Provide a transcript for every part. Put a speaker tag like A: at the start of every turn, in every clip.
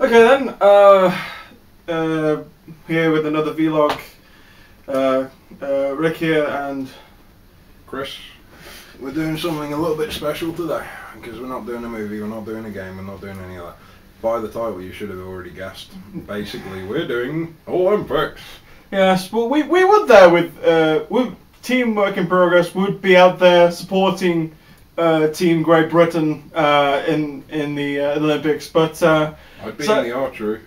A: Okay then, here with another vlog. Rick here and
B: Chris. We're doing something a little bit special today because we're not doing a movie, we're not doing a game, we're not doing any of that. By the title, you should have already guessed. Basically, we're doing Olympics.
A: yes, well we would there with Teamwork in Progress would be out there supporting Team Great Britain in the Olympics, but
B: I'd be in the archery.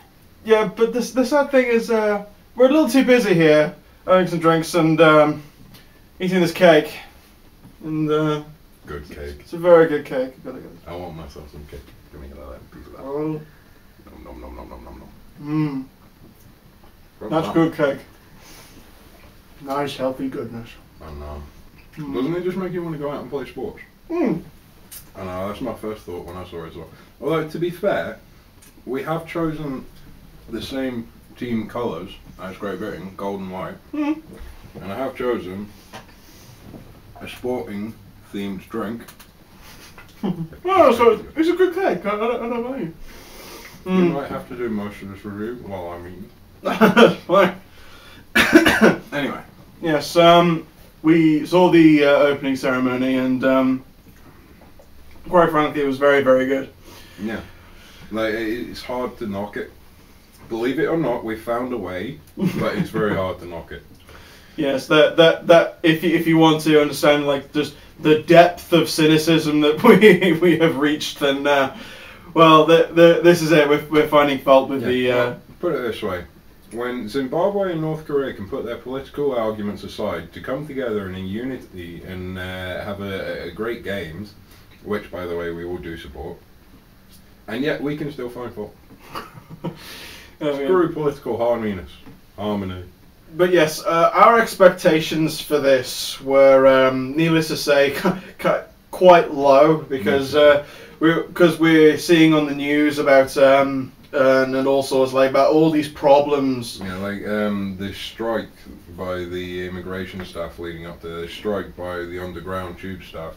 A: yeah, but the sad thing is we're a little too busy here having some drinks and eating this cake. And
B: Good cake.
A: it's a very good cake.
B: I want myself some cake. Give me a piece of that.
A: Oh.
B: Nom nom nom nom nom nom.
A: That's good cake. Nice, healthy goodness.
B: I know. Doesn't it just make you want to go out and play sports? I know, that's my first thought when I saw it as well. Although, to be fair, we have chosen the same team colours as Great Britain, gold and white. And I have chosen a sporting themed drink.
A: Oh, so it's a good cake. I don't know you.
B: You might have to do most of this review while I'm eating.
A: Fine.
B: Anyway.
A: Yes, we saw the opening ceremony and quite frankly it was very, very good.
B: Yeah. Like, it's hard to knock it. Believe it or not, we found a way, but it's very hard to knock it.
A: Yes, that if you want to understand like just the depth of cynicism that we have reached, then well, this is it. We're finding fault with
B: Well, put it this way: when Zimbabwe and North Korea can put their political arguments aside to come together in unity and have a great games, which by the way we all do support, and yet we can still find fault. Screw political harmony.
A: But yes, our expectations for this were, needless to say, quite low because we're seeing on the news about and all sorts about all these problems.
B: Yeah, like the strike by the immigration staff leading up to the strike by the underground tube staff.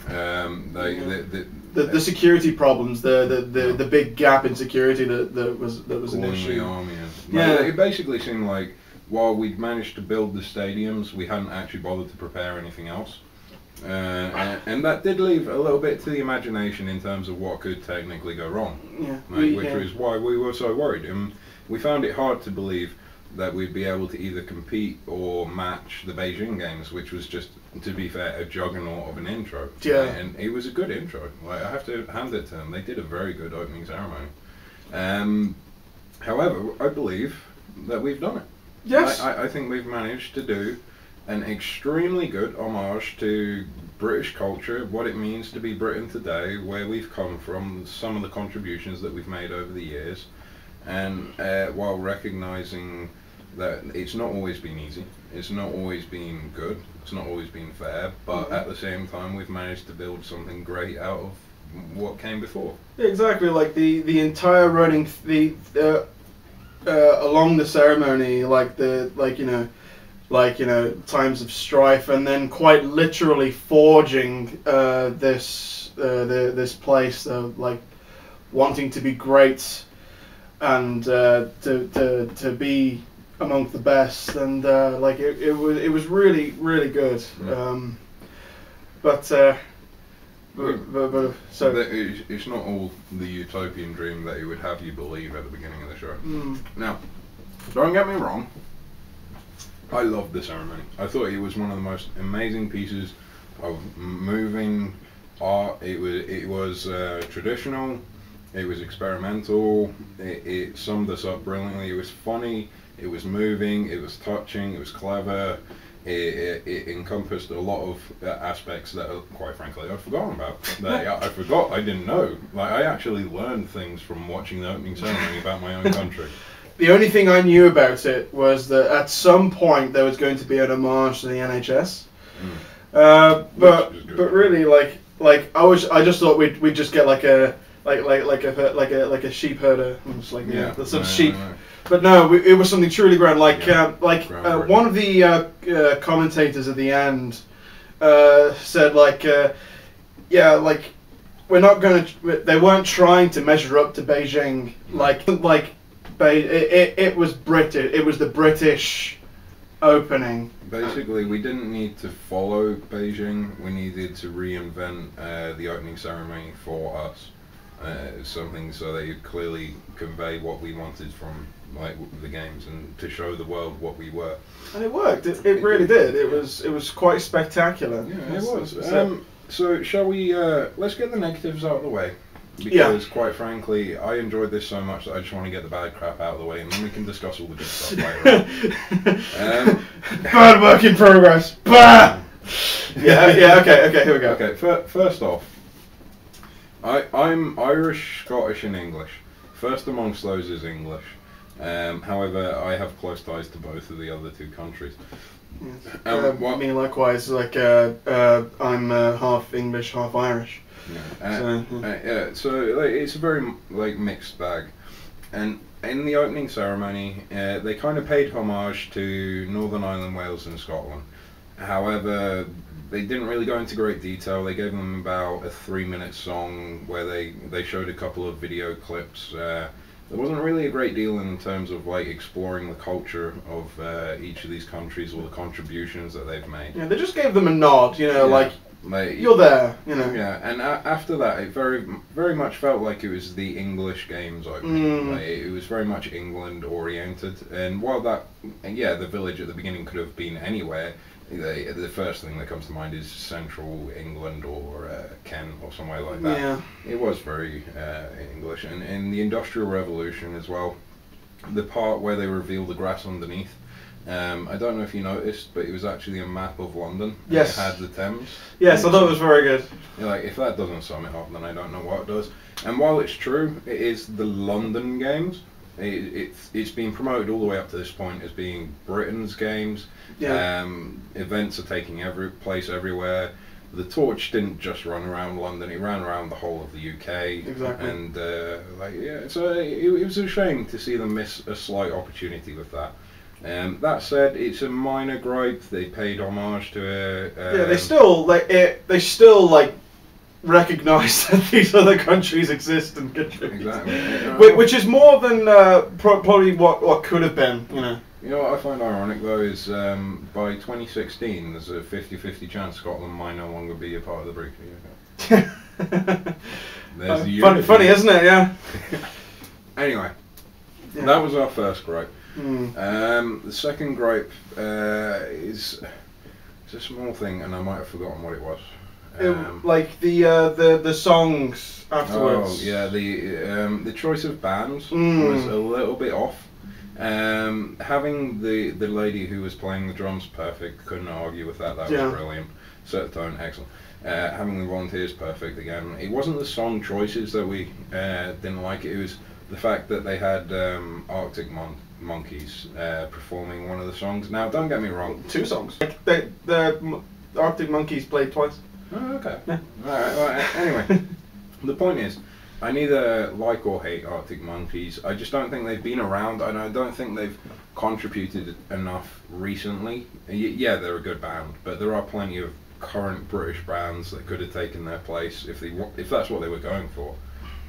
A: The security problems, the big gap in security that was an issue.
B: The army. Yeah, it basically seemed like while we'd managed to build the stadiums, we hadn't actually bothered to prepare anything else. And that did leave a little bit to the imagination in terms of what could technically go wrong. Yeah, which was why we were so worried. And we found it hard to believe that we'd be able to either compete or match the Beijing Games, which was just, to be fair, a juggernaut of an intro.
A: Yeah.
B: And it was a good intro. Like, I have to hand it to them. They did a very good opening ceremony. However, I believe that we've done it.
A: Yes.
B: I think we've managed to do an extremely good homage to British culture, what it means to be Britain today, where we've come from, some of the contributions that we've made over the years, and while recognising that it's not always been easy, it's not always been good, it's not always been fair, but at the same time we've managed to build something great out of what came before.
A: Exactly, like the entire running along the ceremony, times of strife, and then quite literally forging this place, like wanting to be great and to be among the best, and it was really, really good. But so
B: it's not all the utopian dream that it would have you believe at the beginning of the show. Now, don't get me wrong, I loved the ceremony. I thought it was one of the most amazing pieces of moving art. It was traditional, it was experimental, it summed us up brilliantly. It was funny, it was moving, it was touching, it was clever. It encompassed a lot of aspects that, quite frankly, I've forgotten about. I forgot, I didn't know. Like, I actually learned things from watching the opening ceremony about my own country.
A: The only thing I knew about it was that at some point there was going to be an homage to the NHS. But really, like I just thought we'd just get like a sheep herder, some sheep.
B: No.
A: But no, it was something truly grand. One of the commentators at the end said we're not going to. They weren't trying to measure up to Beijing. It was British. It was the British opening.
B: Basically, we didn't need to follow Beijing. We needed to reinvent the opening ceremony for us. Something so they could clearly convey what we wanted from the games and to show the world what we were.
A: And it worked. It really did. It was quite spectacular.
B: Yeah, it was. So shall we? Let's get the negatives out of the way. Because quite frankly, I enjoyed this so much that I just want to get the bad crap out of the way, and then we can discuss all the good stuff later.
A: Bad work in progress. Bah! Okay, here we go.
B: Okay, first off, I'm Irish, Scottish, and English. First amongst those is English. However, I have close ties to both of the other two countries.
A: Me likewise. I'm half English, half Irish.
B: So it's a very mixed bag, and in the opening ceremony, they kind of paid homage to Northern Ireland, Wales, and Scotland. However, they didn't really go into great detail. They gave them about a 3-minute song where they showed a couple of video clips. There wasn't really a great deal in terms of exploring the culture of each of these countries or the contributions that they've made.
A: Yeah, they just gave them a nod, you're there,
B: Yeah, and after that, it very much felt like it was the English games opening. It was very much England oriented, and while the village at the beginning could have been anywhere, the first thing that comes to mind is central England or Kent or somewhere like that.
A: Yeah.
B: It was very English, and in the Industrial Revolution as well, the part where they reveal the grass underneath. I don't know if you noticed, but it was actually a map of London.
A: Yes.
B: It had the Thames.
A: Yes, I thought it was very good.
B: If that doesn't sum it up, then I don't know what does. And while it's true, it is the London games. It's been promoted all the way up to this point as being Britain's games.
A: Yeah.
B: Events are taking place everywhere. The torch didn't just run around London; it ran around the whole of the UK.
A: Exactly.
B: And so it was a shame to see them miss a slight opportunity with that. That said, it's a minor gripe. They paid homage to it.
A: They still recognise that these other countries exist and contribute.
B: Exactly.
A: Which is more than probably what could have been.
B: You know what I find ironic though is by 2016 there's a 50-50 chance Scotland might no longer be a part of the BRICS.
A: Funny, isn't it? Yeah.
B: Anyway, that was our first gripe. The second gripe is it's a small thing, and I might have forgotten what it was.
A: The songs afterwards.
B: Oh yeah, the choice of bands was a little bit off. Having the lady who was playing the drums perfect, couldn't argue with that. That was brilliant. Set the tone, excellent. Having the volunteers perfect again. It wasn't the song choices that we didn't like. It was the fact that they had Arctic Monkeys performing one of the songs. Now, don't get me wrong.
A: 2 songs. The Arctic Monkeys played twice.
B: Oh, okay.
A: Yeah.
B: Alright, anyway. The point is, I neither like or hate Arctic Monkeys. I just don't think they've been around, and I don't think they've contributed enough recently. Yeah, they're a good band, but there are plenty of current British bands that could have taken their place if that's what they were going for.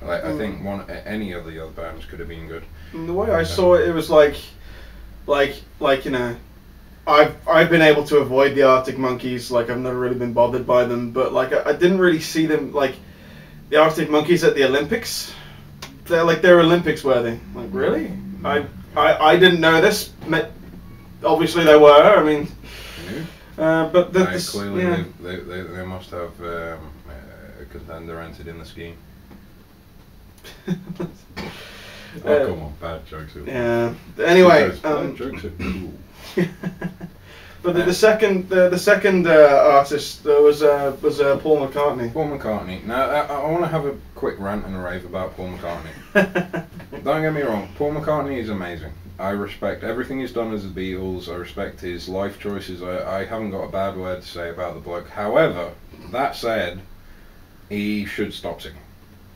B: I think any of the other bands could have been good.
A: And the way I saw it, it was I've been able to avoid the Arctic Monkeys. I've never really been bothered by them, but I didn't really see them the Arctic Monkeys at the Olympics. They're Olympics worthy. Really? I didn't know this. Obviously they were. I mean, but
B: clearly they must have a contender entered in the scheme. Come on, bad jokes.
A: Yeah. Anyway,
B: bad jokes are cool.
A: But the second artist was Paul McCartney.
B: Paul McCartney. Now I want to have a quick rant and rave about Paul McCartney. Don't get me wrong, Paul McCartney is amazing. I respect everything he's done as the Beatles. I respect his life choices. I haven't got a bad word to say about the bloke. However, that said, he should stop singing.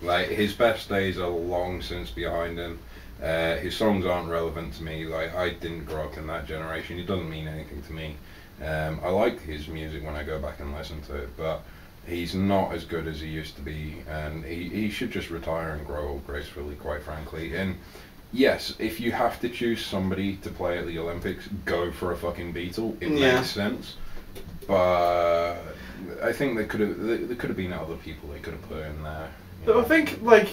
B: His best days are long since behind him. His songs aren't relevant to me. I didn't grow up in that generation. It doesn't mean anything to me. I like his music when I go back and listen to it, but He's not as good as he used to be, and he should just retire and grow old gracefully, quite frankly. And yes, if you have to choose somebody to play at the Olympics, go for a fucking Beatle. It makes sense. But I think there could have been other people they could have put in there.
A: I think like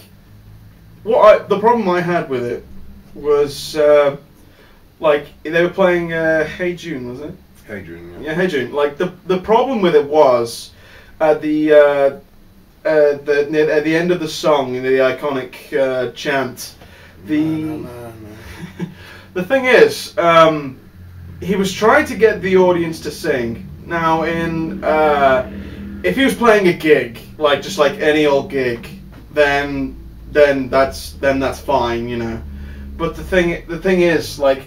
A: the problem I had with it was like they were playing Hey Jude, was it?
B: Hey Jude.
A: Yeah, Hey Jude. Like the problem with it was at the at the end of the song, the iconic chant. The the thing is, he was trying to get the audience to sing. Now, if he was playing a gig, like just like any old gig, then that's fine, you know. But the thing is, like,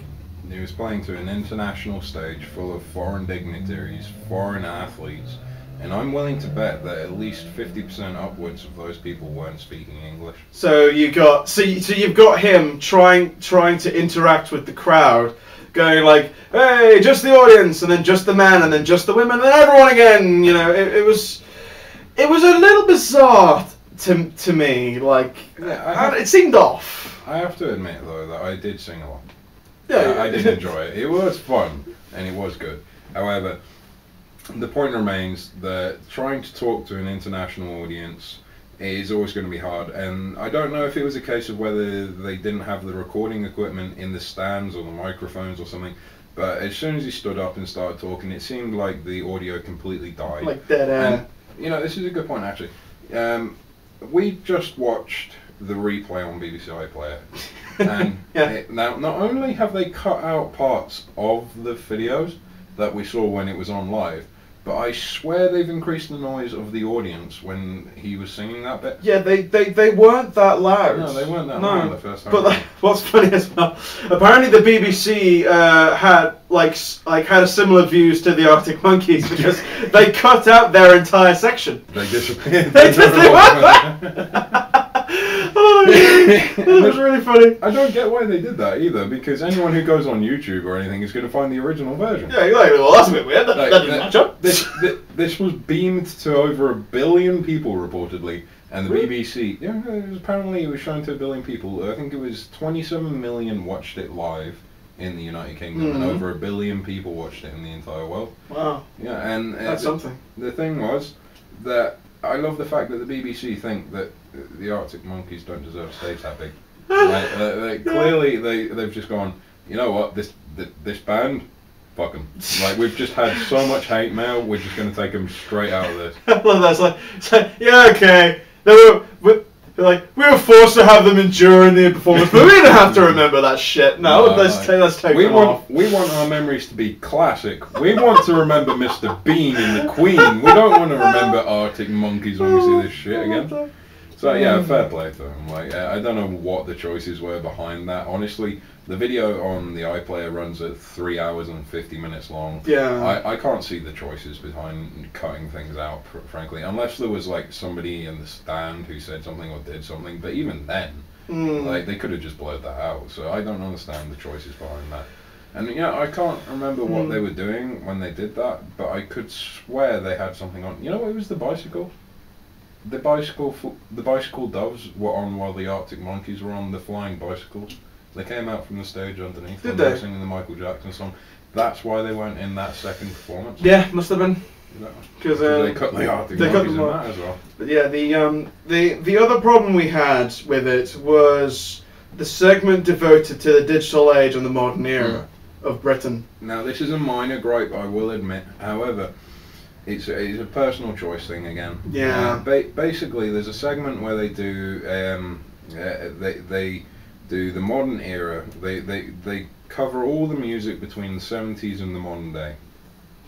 B: he was playing to an international stage full of foreign dignitaries, foreign athletes, and I'm willing to bet that at least 50% upwards of those people weren't speaking English.
A: So you've got him trying to interact with the crowd, going like, "Hey, just the audience," and then just the men, and then just the women, and then everyone again. You know, it was a little bizarre to me. Like, it seemed off.
B: I have to admit though that I did sing a lot.
A: Yeah,
B: I did enjoy it. It was fun and it was good. However, the point remains that trying to talk to an international audience is always going to be hard, and I don't know if it was a case of whether they didn't have the recording equipment in the stands or the microphones or something, but as soon as he stood up and started talking, it seemed like the audio completely died.
A: Like dead air.
B: And, you know, this is a good point actually. We just watched the replay on BBC iPlayer, and now not only have they cut out parts of the videos that we saw when it was on live, but I swear they've increased the noise of the audience when he was singing that bit.
A: Yeah, they weren't that loud.
B: No, they weren't that loud the first time.
A: But like, what's funny as well, apparently the BBC had had a similar views to the Arctic Monkeys because they cut out their entire section.
B: They disappeared.
A: That was really funny.
B: I don't get why they did that either, because anyone who goes on YouTube or anything is going to find the original version.
A: Yeah, you're like, well, that's a bit weird. That didn't match up.
B: This was beamed to over 1 billion people reportedly, and the BBC, apparently it was shown to 1 billion people. I think it was 27 million watched it live in the United Kingdom, and over 1 billion people watched it in the entire world.
A: Wow.
B: Yeah, and
A: that's something.
B: The thing was that I love the fact that the BBC think that the Arctic Monkeys don't deserve a stage that big. Clearly, they've just gone, you know what, this band, fuck them. Like, we've just had so much hate mail, we're just going to take them straight out of this.
A: I love that. It's like, yeah, okay. They're like, we were forced to have them endure in the performance, but we didn't have to remember that shit. No, let's take them off.
B: We want our memories to be classic. We want to remember Mr. Bean and the Queen. We don't want to remember Arctic Monkeys when we see this shit again. So yeah, fair play to them. Like, I don't know what the choices were behind that. Honestly, the video on the iPlayer runs at 3 hours and 50 minutes long.
A: Yeah.
B: I can't see the choices behind cutting things out, frankly, unless there was like somebody in the stand who said something or did something. But even then, like, they could have just blurred that out. So I don't understand the choices behind that. And yeah, I can't remember what they were doing when they did that, but I could swear they had something on. You know, it was the bicycle. The bicycle doves were on while the Arctic Monkeys were on the flying bicycles. They came out from the stage underneath when they were singing the Michael Jackson song. That's why they weren't in that second performance.
A: Yeah, must have been.
B: Because they cut the Arctic Monkeys in that as well.
A: But yeah, the other problem we had with it was the segment devoted to the digital age and the modern era of Britain.
B: Now, this is a minor gripe, I will admit. However, it's a personal choice thing again.
A: Yeah.
B: Basically, there's a segment where they do they do the modern era. They cover all the music between the 70s and the modern day.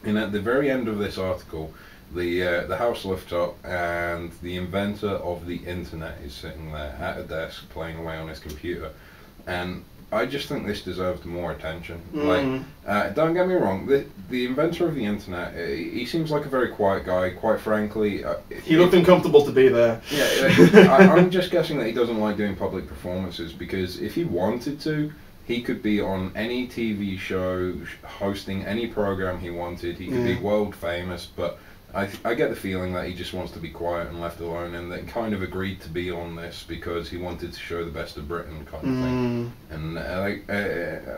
B: And at the very end of this article, the house lifts up and the inventor of the internet is sitting there at a desk playing away on his computer. And I just think this deserved more attention. Like, don't get me wrong, the inventor of the internet, he seems like a very quiet guy, quite frankly.
A: He looked uncomfortable to be there.
B: Yeah, I'm just guessing that he doesn't like doing public performances, because if he wanted to, he could be on any TV show, hosting any program he wanted. He could be world famous, but I get the feeling that he just wants to be quiet and left alone, and that kind of agreed to be on this because he wanted to show the best of Britain, kind of thing. And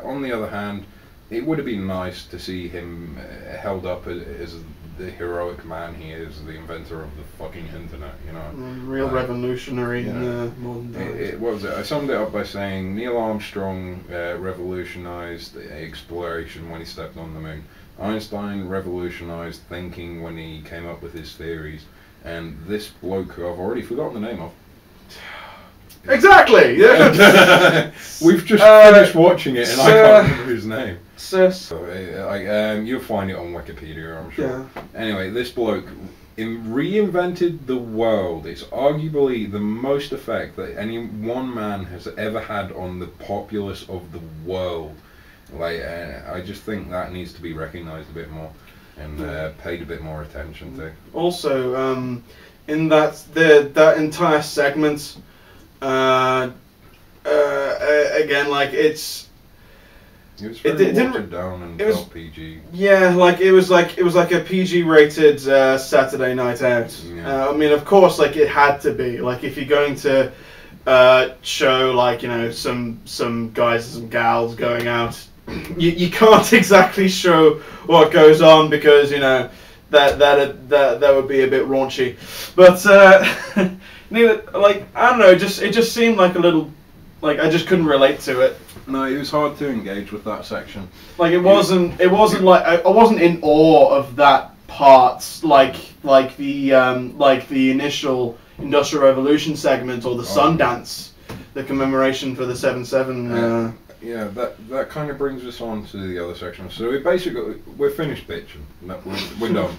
B: on the other hand, it would have been nice to see him held up as the heroic man he is, the inventor of the fucking internet, you know.
A: Real revolutionary in the modern times.
B: What was it? I summed it up by saying Neil Armstrong revolutionized exploration when he stepped on the moon. Einstein revolutionized thinking when he came up with his theories. And this bloke who I've already forgotten the name of.
A: Exactly! Yeah.
B: We've just finished watching it and I can't remember his name. So, you'll find it on Wikipedia, I'm sure. Yeah. Anyway, this bloke reinvented the world. It's arguably the most effect that any one man has ever had on the populace of the world. I just think that needs to be recognised a bit more and paid a bit more attention to. Also,
A: in that entire segment, again, like
B: it was very watered down and felt PG.
A: Yeah, it was like a PG-rated Saturday night out.
B: Yeah.
A: I mean, of course, it had to be. If you're going to show some guys and some gals going out, you can't exactly show what goes on because that would be a bit raunchy. But I don't know, it just seemed like a little. I just couldn't relate to it.
B: No, it was hard to I section.
A: It wasn't like I wasn't in awe of that part, like the initial Industrial Revolution segment or the Sundance, the commemoration for the 7/7.
B: Yeah, that kind of brings us on to the other section. So we're finished bitching. We're done.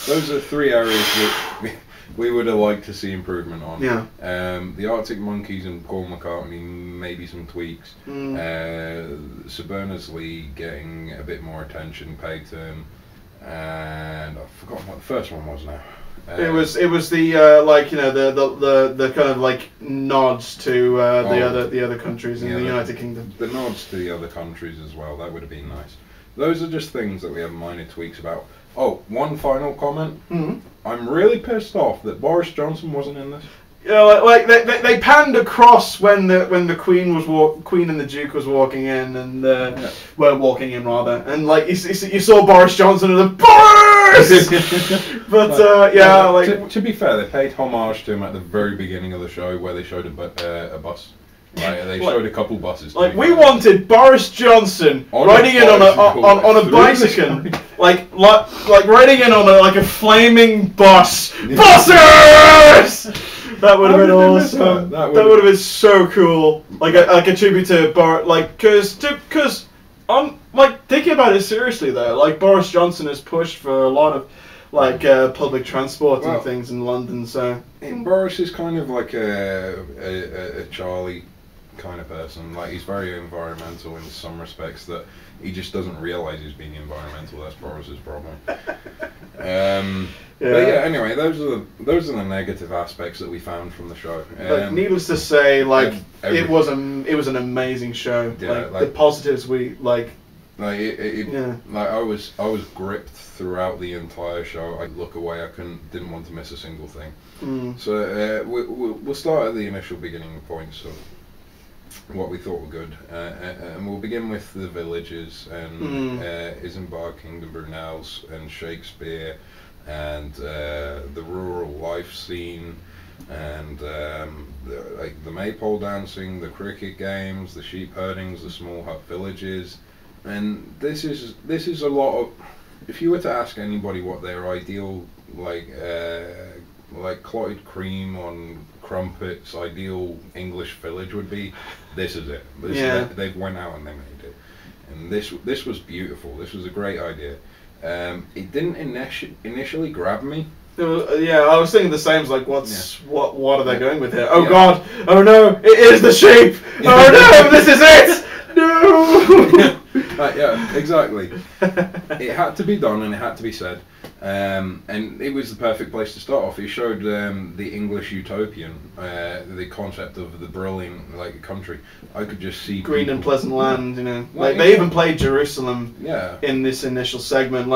B: Those are 3 areas that we would have liked to see improvement on.
A: Yeah.
B: The Arctic Monkeys and Paul McCartney, maybe some tweaks. Sir Berners-Lee getting a bit more attention paid to him, and I've forgotten what the first one was now.
A: It was the the kind of nods to the other countries in the United Kingdom.
B: The nods to the other countries as well. That would have been nice. Those are just things that we have minor tweaks about. Oh, one final comment.
A: Mm-hmm.
B: I'm really pissed off that Boris Johnson wasn't in this.
A: Yeah, they panned across when the Queen and the Duke was walking in and were walking in rather, and you saw Boris Johnson and the Boris. But
B: to be fair, they paid homage to him at the very beginning of the show where they showed a bus. They showed a couple buses.
A: We wanted Boris Johnson riding in on a bicycle, riding in on a flaming bus. Buses! That would have been awesome. That would have been so cool. A tribute to Boris, because thinking about it seriously though, Boris Johnson has pushed for a lot of public transport and things in London. So
B: Boris is kind of like a Charlie kind of person. He's very environmental in some respects that he just doesn't realise he's being environmental. That's Boris's problem. But anyway, those are the negative aspects that we found from the show.
A: Needless to say, it was an amazing show. The positives
B: I was gripped throughout the entire show. I'd look away. Didn't want to miss a single thing. So we'll start at the initial beginning points of what we thought were good, and we'll begin with the villages and Isambard, Kingdom Brunels, and Shakespeare, and the rural life scene, and the maypole dancing, the cricket games, the sheep herdings, the small hut villages. And this is a lot of. If you were to ask anybody what their ideal clotted cream on crumpets ideal English village would be, this is it. They went out and they made it, and this was beautiful. This was a great idea. It didn't initially grab me.
A: I was thinking the same. What are they going with here? Oh God! Oh no! It is the sheep! Oh no! This is it! No!
B: Yeah, exactly. It had to be done and it had to be said, and it was the perfect place to start off. It showed the English utopian, the concept of the brilliant country. I could just see
A: green and pleasant land. They even played Jerusalem.
B: Yeah.
A: In this initial segment,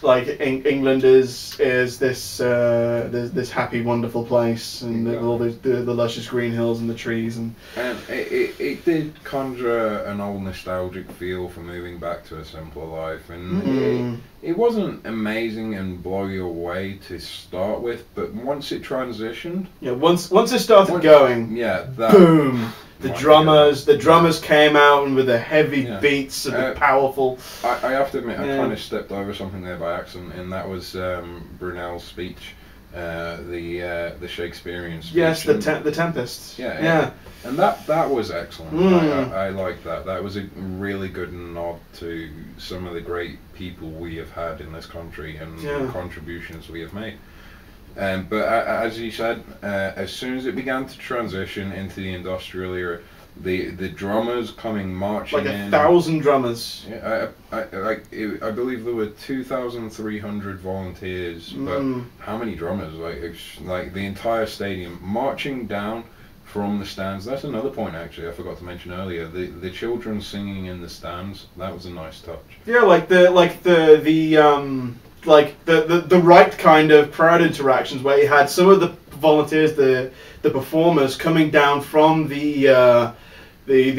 A: England is this happy, wonderful place, and all the luscious green hills and the trees, and
B: it did conjure an old nostalgic feel for moving back to a simpler life, and it wasn't amazing and blow you away to start with, but once it transitioned,
A: once it started going, boom. The drummers came out and with the heavy beats and the powerful.
B: I have to admit, I kind of stepped over something there by accident, and that was Brunel's speech, the Shakespearean speech.
A: Yes, the Tempest.
B: Yeah. And that was excellent. I like that. That was a really good nod to some of the great people we have had in this country and the contributions we have made. But as you said, as soon as it began to transition into the industrial era, the drummers coming marching in.
A: Like 1,000 drummers.
B: Yeah, I believe there were 2,300 volunteers, but how many drummers? Like the entire stadium marching down from the stands. That's another point actually I forgot to mention earlier. The children singing in the stands. That was a nice touch.
A: Yeah, the right kind of crowd interactions where you had some of the volunteers, the performers coming down from the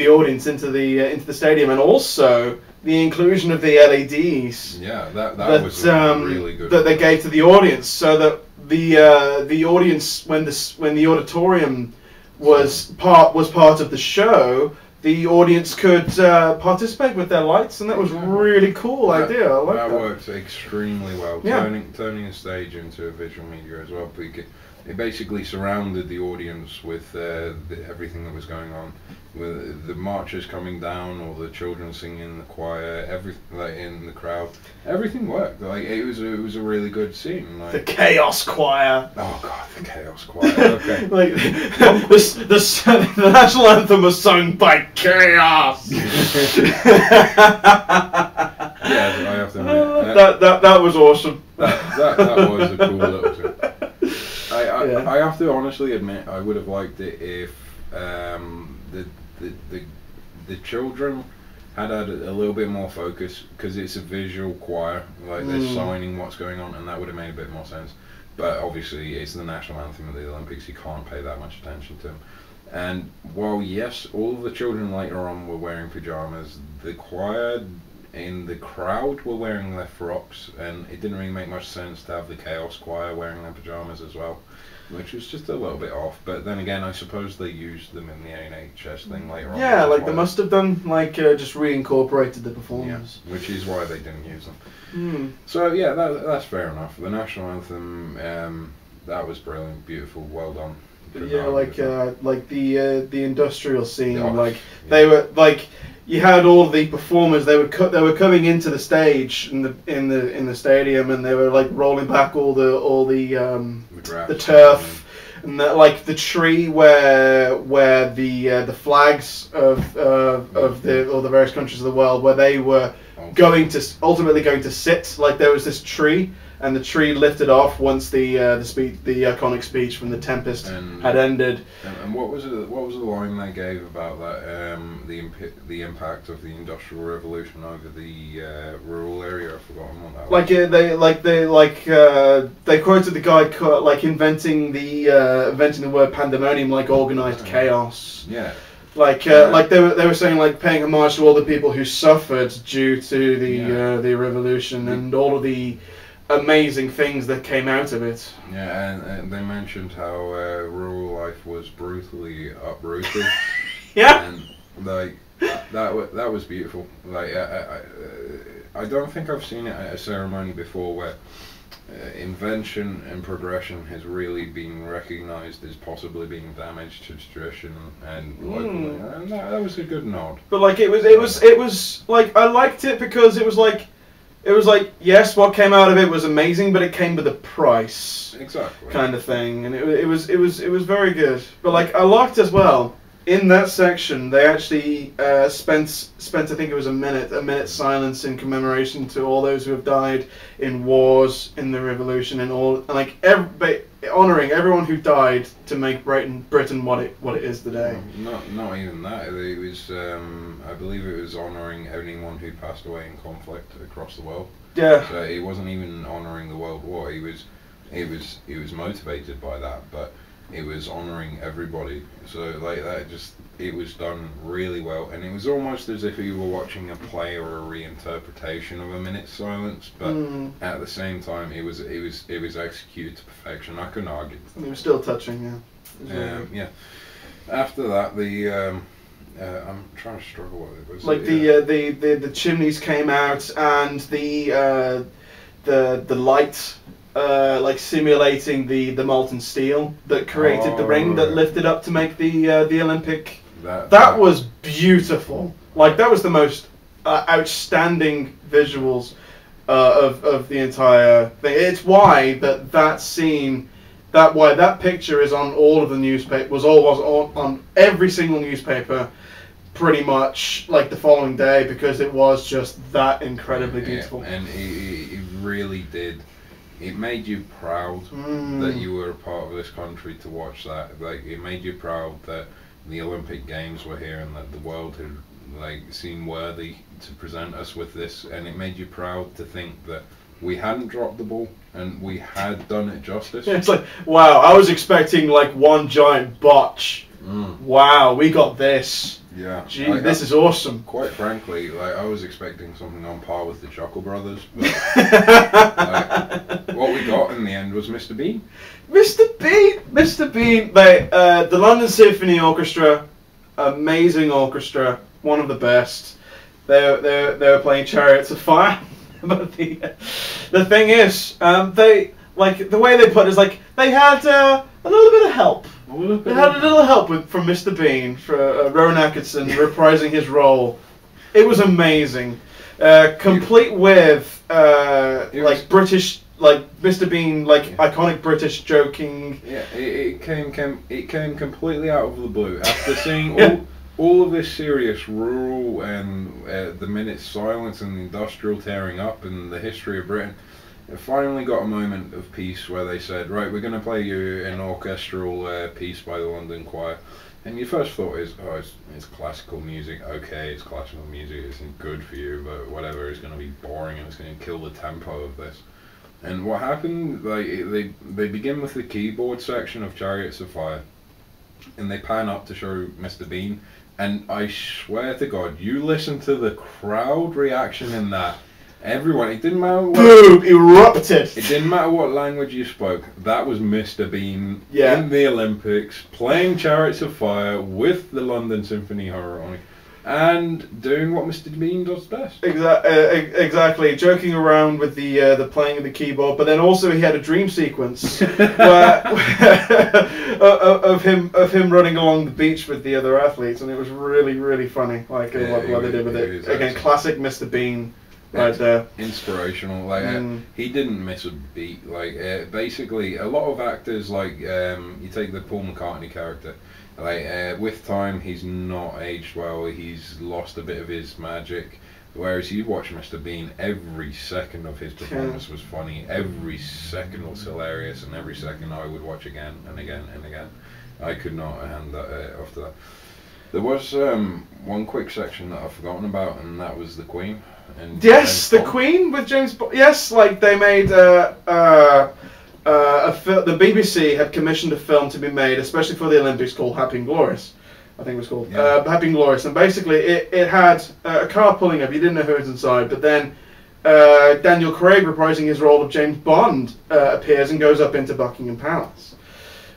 A: audience into the stadium, and also the inclusion of the LEDs.
B: Yeah, that was really good.
A: That they gave to the audience, so that the audience when the auditorium was part of the show, the audience could participate with their lights, and that was a really cool idea. I like that.
B: That worked extremely well, turning the stage into a visual media as well. It basically surrounded the audience with everything that was going on, with the marchers coming down or the children singing in the choir, in the crowd. Everything worked. It was a really good scene.
A: The Chaos Choir.
B: Oh God, the Chaos Choir. Okay.
A: The national anthem was sung by Chaos.
B: Yeah, I have to admit
A: that was awesome.
B: That was a cool little thing. I have to honestly admit, I would have liked it if the children had a little bit more focus, because it's a visual choir, they're signing what's going on, and that would have made a bit more sense. But obviously, it's the national anthem of the Olympics; you can't pay that much attention to them. And while yes, all of the children later on were wearing pajamas, the choir in the crowd were wearing their frocks, and it didn't really make much sense to have the Chaos Choir wearing their pajamas as well, which was just a little bit off. But then again, I suppose they used them in the NHS thing later on.
A: Yeah, they must have done just reincorporated the performers.
B: Yeah, which is why they didn't use them. So yeah, that's fair enough. The national anthem, that was brilliant, beautiful, well done.
A: Yeah, the industrial scene, they were you had all the performers. They were coming into the stage in the stadium, and they were rolling back all the turf, and the tree where the flags of the various countries of the world, where they were ultimately going to sit. There was this tree, and the tree lifted off once the iconic speech from the Tempest had ended.
B: And what was the line they gave about that? The impact of the Industrial Revolution over the rural area. I've forgotten what that was.
A: They quoted the guy inventing the word pandemonium, organized chaos.
B: Yeah.
A: They were saying, paying homage to all the people who suffered due to the revolution and all of the amazing things that came out of it.
B: Yeah, and they mentioned how rural life was brutally uprooted.
A: Yeah.
B: And that was beautiful. I don't think I've seen it at a ceremony before where invention and progression has really been recognised as possibly being damage to tradition and that was a good nod.
A: But it was I liked it because it was yes, what came out of it was amazing, but it came with a price.
B: Exactly. Kind
A: of thing, and it was very good. But I liked as well. In that section, they actually spent I think it was a minute silence in commemoration to all those who have died in wars, in the revolution, and all. honouring everyone who died to make Britain what it is today.
B: Not even that. It was I believe it was honouring anyone who passed away in conflict across the world.
A: Yeah.
B: So he wasn't even honouring the World War. He was motivated by that, but it was honouring everybody. So like that, it was done really well, and it was almost as if you were watching a play or a reinterpretation of A Minute's Silence. But at the same time, it was executed to perfection. I couldn't argue.
A: It was still touching, yeah.
B: Yeah. After that, I'm trying to struggle with it. Was
A: like the chimneys came out, and the light. Like simulating the molten steel that created the ring that lifted up to make the Olympic. That was beautiful. Like that was the most outstanding visuals of the entire thing. It's why that scene, why that picture is on all of the newspaper, was on every single newspaper, pretty much like the following day, because it was just that incredibly beautiful.
B: And it really did. It made you proud that you were a part of this country to watch that. Like it made you proud that the Olympic Games were here and that the world had like seemed worthy to present us with this. And it made you proud to think that we hadn't dropped the ball and we had done it justice.
A: It's like, wow, I was expecting like one giant botch. Wow, we got this.
B: Yeah.
A: Gee, this is awesome.
B: Quite frankly, like I was expecting something on par with the Chuckle Brothers, but like, what we got in the end was Mr. Bean.
A: Mr. Bean. The London Symphony Orchestra, amazing orchestra, one of the best. They were playing Chariots of Fire, but the thing is, they like the way they put it is like they had a little bit of help. They had a little help from Mr. Bean for Rowan Atkinson reprising his role. It was amazing, complete with like British, like Mr. Bean, like iconic British joking.
B: Yeah, it came completely out of the blue after seeing all of this serious rural and the Minute's Silence and the industrial tearing up and the history of Britain. It finally got a moment of peace where they said, right, we're going to play you an orchestral piece by the London Choir. And your first thought is, oh, it's classical music. Okay, it's classical music. It's good for you, but whatever. It's going to be boring and it's going to kill the tempo of this. And what happened, like they begin with the keyboard section of Chariots of Fire. And they pan up to show Mr. Bean. And I swear to God, you listen to the crowd reaction in that. Everyone, it didn't matter what...
A: Boom! Erupted!
B: It didn't matter what language you spoke. That was Mr. Bean in the Olympics, playing Chariots of Fire with the London Symphony Philharmonic, and doing what Mr. Bean does best.
A: Exactly, joking around with the playing of the keyboard, but then also he had a dream sequence where, of him running along the beach with the other athletes, and it was really funny. Like what they did with it. Again, classic Mr. Bean. Right there.
B: Inspirational. Like he didn't miss a beat. Like basically, a lot of actors, like you take the Paul McCartney character, like with time he's not aged well. He's lost a bit of his magic. Whereas you watch Mr. Bean, every second of his performance was funny. Every second was hilarious, and every second I would watch again and again and again. I could not hand that off to that. There was one quick section that I've forgotten about, and that was the Queen. And
A: yes, the Queen with James Bond. Yes, like they made the BBC had commissioned a film to be made, especially for the Olympics, called Happy and Glorious. I think it was called Happy and Glorious, and basically it had a car pulling up. You didn't know who was inside, but then Daniel Craig, reprising his role of James Bond, appears and goes up into Buckingham Palace.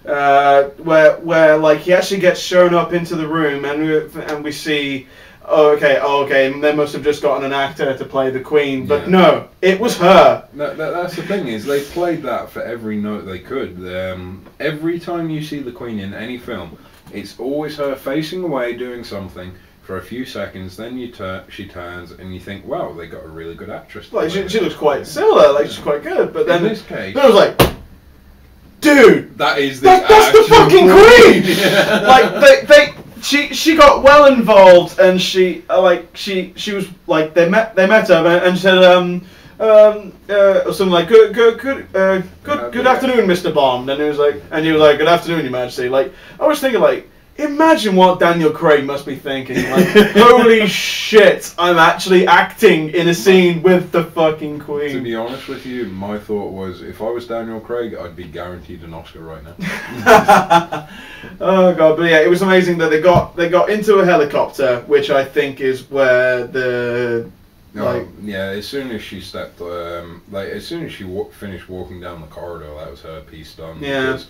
A: Where like he actually gets shown up into the room, and we see, okay, and they must have just gotten an actor to play the Queen, but no, it was her.
B: That's the thing, is they played that for every note they could. Every time you see the Queen in any film, it's always her facing away doing something for a few seconds, then she turns and you think, wow, they got a really good actress.
A: Like she looks quite similar, like she's quite good, but then
B: in this case,
A: I was like, dude,
B: that's
A: the fucking Queen.
B: Yeah.
A: Like she got well involved, and she was like they met her and said, something like good afternoon, Mr. Bond, and he was like, good afternoon, Your Majesty. Like, I was thinking, like, imagine what Daniel Craig must be thinking. Like, holy shit, I'm actually acting in a scene with the fucking Queen.
B: To be honest with you, my thought was, if I was Daniel Craig, I'd be guaranteed an Oscar right now.
A: Oh god, but yeah, it was amazing that they got into a helicopter, which I think is where the
B: yeah, as soon as she stepped, as soon as she finished walking down the corridor, that was her piece done.
A: Yeah.
B: Because,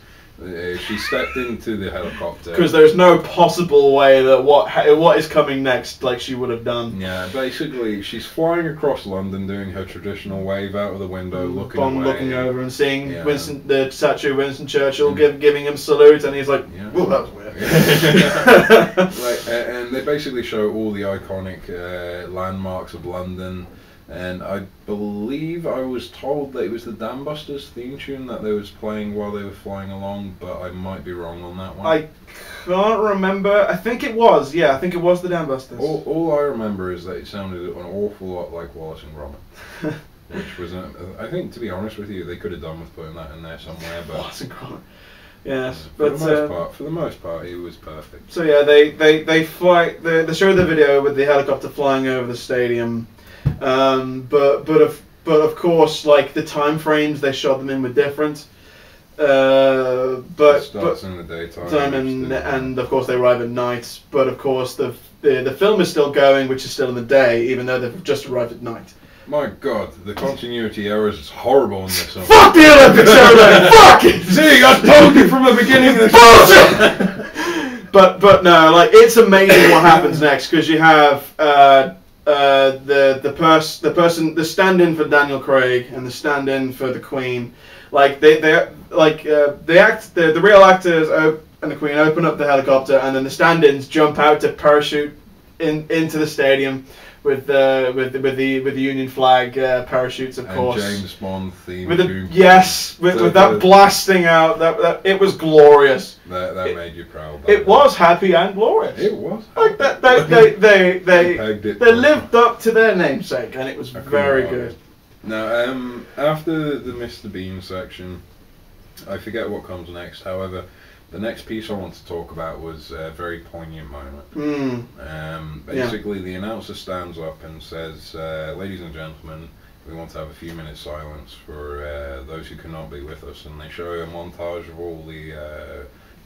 B: she stepped into the helicopter.
A: Because there's no possible way that what is coming next, like, she would have done.
B: Yeah, basically, she's flying across London, doing her traditional wave out of the window, looking
A: Bond
B: away.
A: looking over and seeing
B: Yeah.
A: the statue of Winston Churchill giving him salute, and he's like, "Whoa, that was weird."
B: And they basically show all the iconic landmarks of London. And I believe I was told that it was the Dam Busters theme tune that they was playing while they were flying along, but I might be wrong on that one.
A: I can't remember. I think it was. Yeah, I think it was the Dam Busters.
B: All I remember is that it sounded an awful lot like Wallace and Gromit, which was, I think, to be honest with you, they could have done with putting that in there somewhere. But
A: Wallace and Gromit. Yes,
B: for
A: but
B: the most part, it was perfect.
A: So yeah, they fly. They show the video with the helicopter flying over the stadium. But of course, like, the time frames they shot them in were different.
B: It starts in the daytime,
A: and of course they arrive at night. But of course the film is still going, which is still in the day, even though they've just arrived at night.
B: My God, the continuity errors is horrible in this one.
A: Fuck the Olympics, everybody! Fuck it!
B: See, I told you from the beginning of the
A: bullshit. But no, like, it's amazing what happens next, because you have the stand-in for Daniel Craig and the stand-in for the Queen. Like, the real actors and the Queen open up the helicopter, and then the stand-ins jump out to parachute into the stadium with the Union flag parachutes, of course.
B: And James Bond theme.
A: With that blasting out, that it was glorious.
B: That made you proud.
A: It was happy and glorious.
B: It was.
A: Like that, they lived up to their namesake, and it was very good.
B: Now, after the Mr. Bean section, I forget what comes next. However, the next piece I want to talk about was a very poignant moment. Basically, the announcer stands up and says, "Ladies and gentlemen, we want to have a few minutes silence for those who cannot be with us." And they show a montage of all the,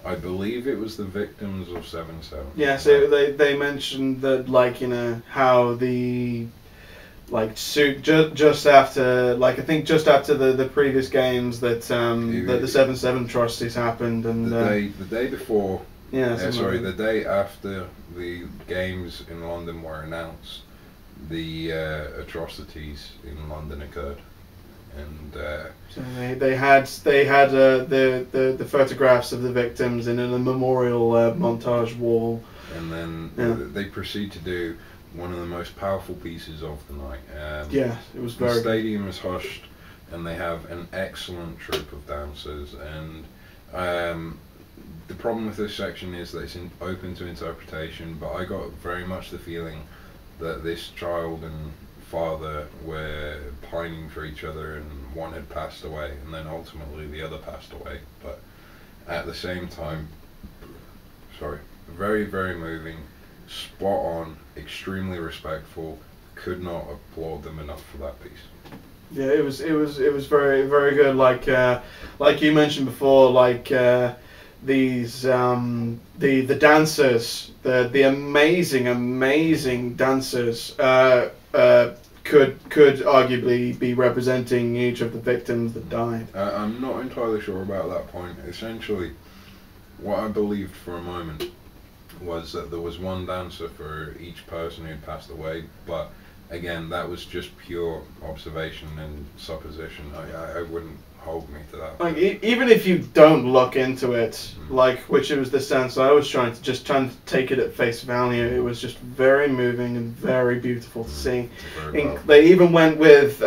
B: I believe it was the victims of 7/7.
A: Yeah, so they mentioned that, like, you know, how the, like, just after, like, I think just after the previous games that that the 7/7 atrocities happened, and
B: the day before.
A: Yeah,
B: the day after the games in London were announced, the atrocities in London occurred, and
A: so they had the photographs of the victims in a memorial montage wall,
B: and then they proceed to do one of the most powerful pieces of the night.
A: Yeah, it was very.
B: The stadium is hushed, and they have an excellent troupe of dancers. And the problem with this section is that it's open to interpretation. But I got very much the feeling that this child and father were pining for each other, and one had passed away, and then ultimately the other passed away. But at the same time, very, very moving. Spot on, extremely respectful. Could not applaud them enough for that piece.
A: Yeah, it was very, very good. Like you mentioned before, like these the dancers, the amazing dancers could arguably be representing each of the victims that died.
B: I'm not entirely sure about that point. Essentially, what I believed for a moment was that there was one dancer for each person who passed away, but again, that was just pure observation and supposition. I wouldn't hold me to that.
A: Like, even if you don't look into it, like, which it was the sense I was trying to take it at face value, it was just very moving and very beautiful to see. They even went with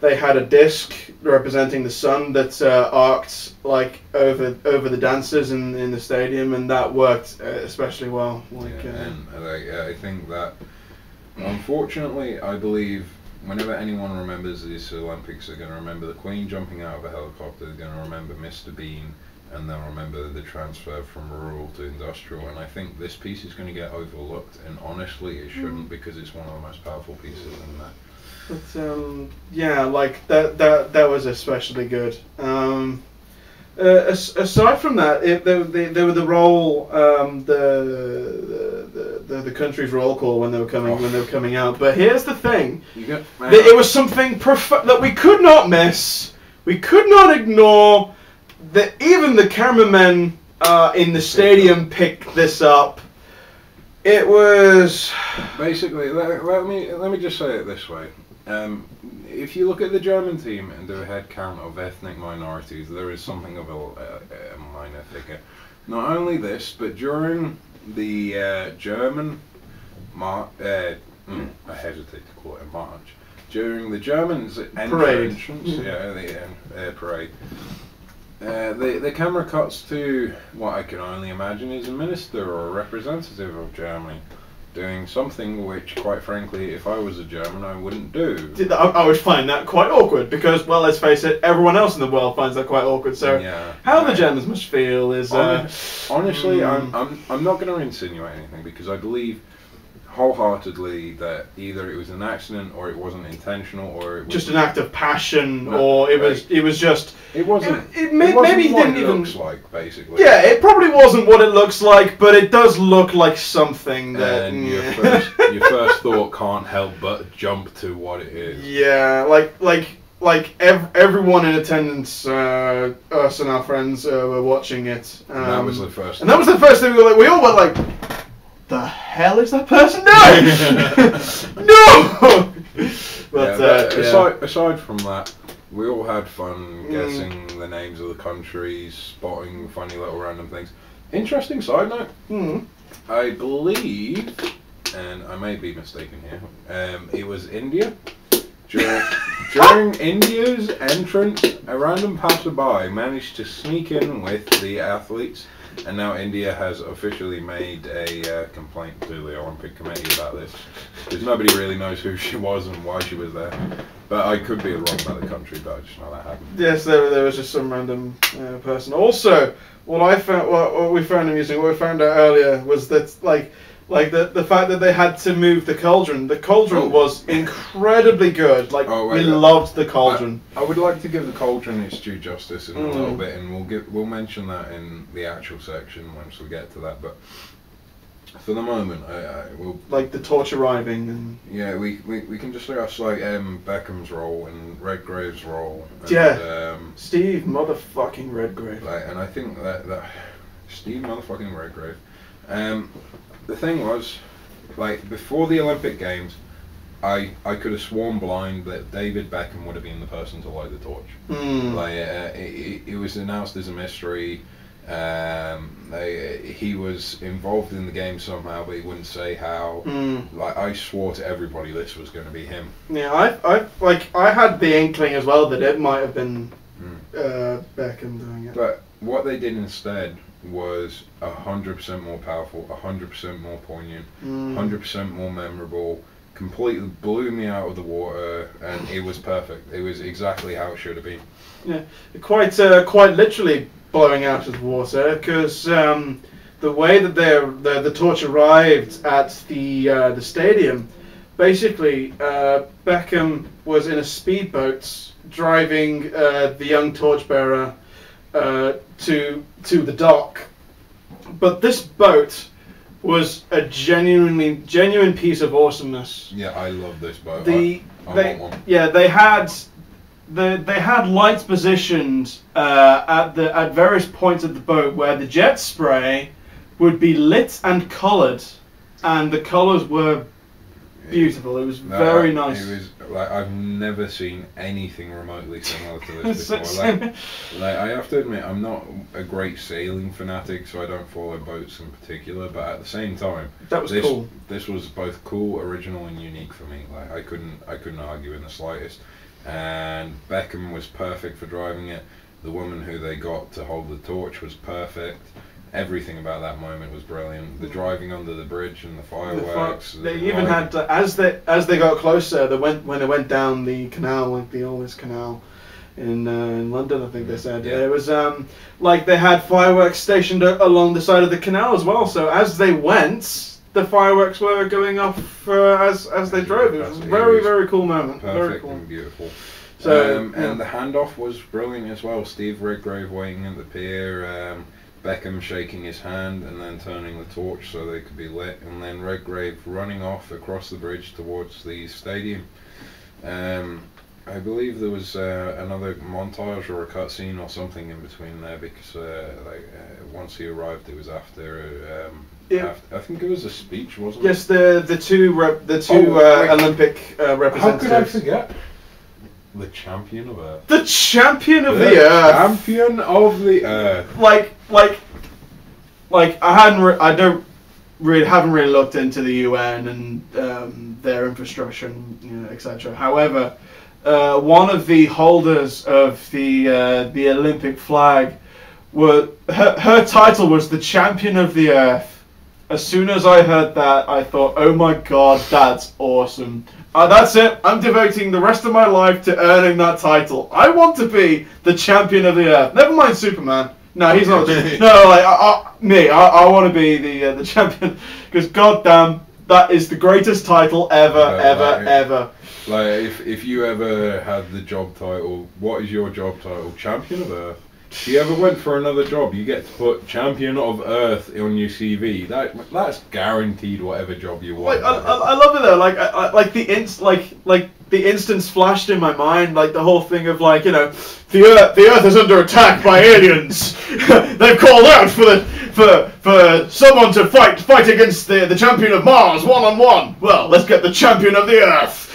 A: they had a disc representing the sun that arced, like, over the dancers in the stadium, and that worked especially well. Like,
B: and I think that, unfortunately, I believe whenever anyone remembers this Olympics, they're going to remember the Queen jumping out of a helicopter. They're going to remember Mr. Bean, and they'll remember the transfer from rural to industrial. And I think this piece is going to get overlooked, and honestly, it shouldn't, because it's one of the most powerful pieces in that.
A: But yeah, like that was especially good. Aside from that, there were the roll, the country's roll call when they were coming out. But here's the thing: it was something that we could not miss. We could not ignore. That even the cameramen in the stadium picked this up. It was
B: basically. Let me just say it this way. If you look at the German team and do a head count of ethnic minorities, there is something of a minor figure. Not only this, but during the German I hesitate to call it a march. During the Germans' entrance, the parade, the camera cuts to what I can only imagine is a minister or a representative of Germany doing something which, quite frankly, if I was a German, I wouldn't do.
A: I would find that quite awkward because, well, let's face it, everyone else in the world finds that quite awkward. So, how the Germans must feel is
B: honestly, I'm not going to insinuate anything because I believe wholeheartedly that either it was an accident or it wasn't intentional or it was
A: just an act of passion or it was just
B: it wasn't
A: maybe he
B: what
A: didn't
B: it
A: even
B: looks like basically.
A: Yeah, it probably wasn't what it looks like, but it does look like something that
B: and your first thought can't help but jump to what it is.
A: Yeah, like everyone in attendance, us and our friends were watching it.
B: And that was the first.
A: And that was the first thing we all went like, the hell is that person doing? No! But
B: aside from that, we all had fun guessing the names of the countries, spotting funny little random things. Interesting side note, I believe, and I may be mistaken here, it was India. During India's entrance, a random passerby managed to sneak in with the athletes. And now India has officially made a complaint to the Olympic Committee about this, because nobody really knows who she was and why she was there. But I could be wrong about the country, but I just know that happened.
A: Yes, there was just some random person. Also, what we found amusing, what we found out earlier was that like the fact that they had to move the cauldron. The cauldron was incredibly good. We loved the cauldron.
B: I would like to give the cauldron its due justice in a little bit, and we'll mention that in the actual section once we get to that. But for the moment, I will
A: like the torch arriving and
B: we can discuss like Beckham's role and Redgrave's role. And,
A: Steve motherfucking Redgrave.
B: And I think that Steve motherfucking Redgrave. The thing was, like, before the Olympic Games, I could have sworn blind that David Beckham would have been the person to light the torch. It was announced as a mystery. He was involved in the game somehow, but he wouldn't say how. Like, I swore to everybody this was going to be him.
A: Yeah, I had the inkling as well that it might have been Beckham doing it.
B: But what they did instead was 100% more powerful, 100% more poignant, 100% more memorable, completely blew me out of the water, and it was perfect. It was exactly how it should have been.
A: Yeah, quite literally blowing out of the water, because the way that the torch arrived at the stadium, basically Beckham was in a speedboat driving the young torchbearer to the dock, but this boat was a genuine piece of awesomeness.
B: Yeah, I love this boat.
A: I
B: want one.
A: Yeah, they had lights positioned at various points of the boat where the jet spray would be lit and coloured, and the colours were beautiful. It was very nice.
B: It was like I've never seen anything remotely similar to this before. Like I have to admit, I'm not a great sailing fanatic, so I don't follow boats in particular. But at the same time,
A: that was cool.
B: This was both cool, original, and unique for me. Like I couldn't argue in the slightest. And Beckham was perfect for driving it. The woman who they got to hold the torch was perfect. everything about that moment was brilliant. The driving under the bridge and the fireworks.
A: They even had as they got closer, when they went down the canal, like the oldest canal in London, I think they said.
B: Yeah.
A: It was like they had fireworks stationed along the side of the canal as well. So as they went, the fireworks were going off as they drove. It was a very cool moment.
B: Perfect
A: Very cool.
B: and beautiful.
A: So
B: and the handoff was brilliant as well. Steve Redgrave waiting at the pier, Beckham shaking his hand and then turning the torch so they could be lit, and then Redgrave running off across the bridge towards the stadium. I believe there was another montage or a cutscene or something in between there because once he arrived, it was after. I think it was a speech, wasn't it?
A: Yes, the two Olympic representatives.
B: How could I forget? The champion of Earth.
A: The champion of the Earth.
B: Champion of the Earth.
A: Like I haven't really looked into the UN and their infrastructure and etc. However, one of the holders of the Olympic flag her title was the champion of the Earth. As soon as I heard that, I thought, oh my god, that's awesome. That's it. I'm devoting the rest of my life to earning that title. I want to be the champion of the Earth. Never mind Superman. No, he's not. No, like I want to be the champion because goddamn, that is the greatest title ever.
B: Like if you ever had the job title, what is your job title? Champion of Earth. If you ever went for another job, you get to put Champion of Earth on your CV. That's guaranteed whatever job you want.
A: I love it though. The instance flashed in my mind, like the whole thing of the Earth is under attack by aliens. They've called out for someone to fight against the champion of Mars 1-on-1. Well, let's get the champion of the Earth.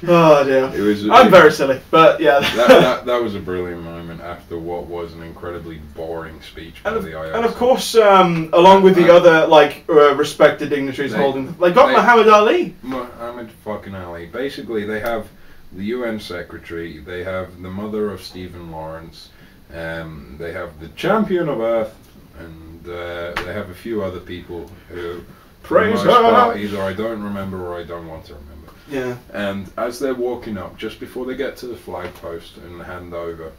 A: Oh dear. I'm very silly, but yeah.
B: that was a brilliant moment after what was an incredibly boring speech by the IOC.
A: And of course, along with the other respected dignitaries they got Muhammad Ali.
B: Muhammad fucking Ali. Basically, they have the UN secretary. They have the mother of Stephen Lawrence. They have the champion of Earth, and they have a few other people who,
A: praise her.
B: Either I don't remember or I don't want to remember.
A: Yeah.
B: And as they're walking up, just before they get to the flag post and hand over,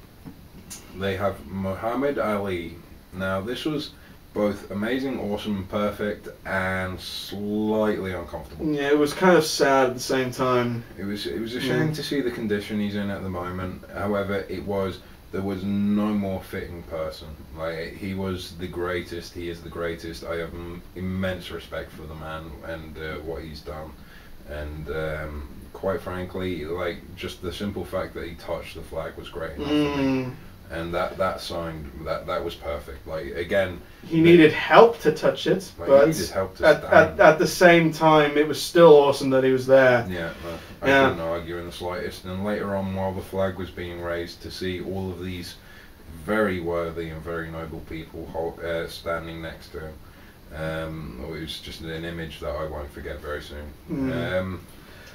B: they have Muhammad Ali. Now, this was both amazing, awesome, perfect, and slightly uncomfortable.
A: Yeah, it was kind of sad at the same time.
B: It was a shame to see the condition he's in at the moment. However, there was no more fitting person. Like, he was the greatest. He is the greatest. I have immense respect for the man and what he's done. And quite frankly, like, just the simple fact that he touched the flag was great enough for me. And that was perfect. Like, again,
A: he needed help to touch it, but
B: he needed help to
A: at the same time, it was still awesome that he was there.
B: Yeah, I couldn't argue in the slightest. And later on, while the flag was being raised, to see all of these very worthy and very noble people standing next to him. It was just an image that I won't forget very soon.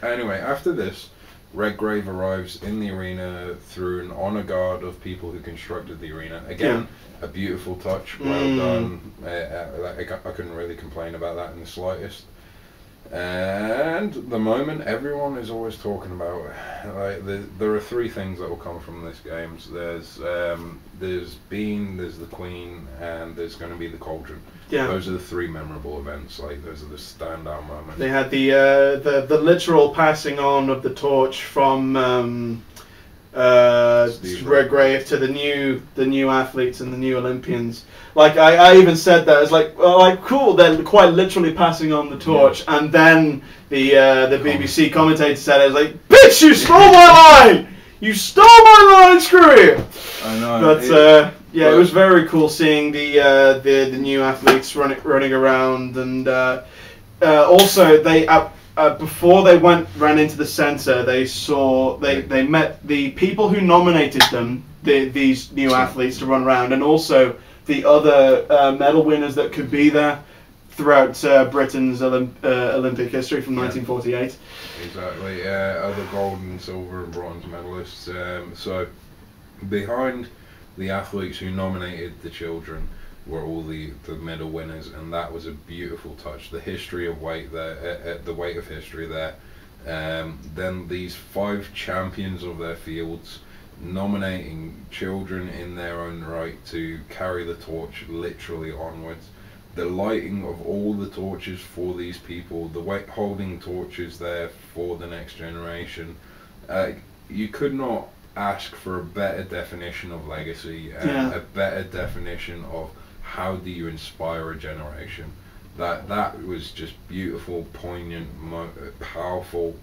B: Anyway, after this, Redgrave arrives in the arena through an honor guard of people who constructed the arena. Again, a beautiful touch, well done. I couldn't really complain about that in the slightest. And the moment everyone is always talking about, there are three things that will come from this game. So there's Bean, there's the Queen, and there's going to be the Cauldron. Yeah. Those are the three memorable events. Like, those are the standout moments.
A: They had the literal passing on of the torch from Redgrave to the new athletes and the new Olympians. Like, I even said that as like cool. They're quite literally passing on the torch, and then the BBC commentator said, "I was like, bitch, you stole my line! You stole my line! Screw you!" I know. But it was very cool seeing the new athletes running around, and also they before they ran into the centre, they met the people who nominated them, these new athletes to run around, and also the other medal winners that could be there throughout Britain's Olympic history from 1948.
B: Exactly. Other gold and silver and bronze medalists. So behind the athletes who nominated the children were all the medal winners, and that was a beautiful touch. The history of weight there, the weight of history there. Then these 5 champions of their fields nominating children in their own right to carry the torch literally onwards. The lighting of all the torches for these people, the holding torches there for the next generation. You could not ask for a better definition of legacy and a better definition of how do you inspire a generation. That was just beautiful, poignant, powerful,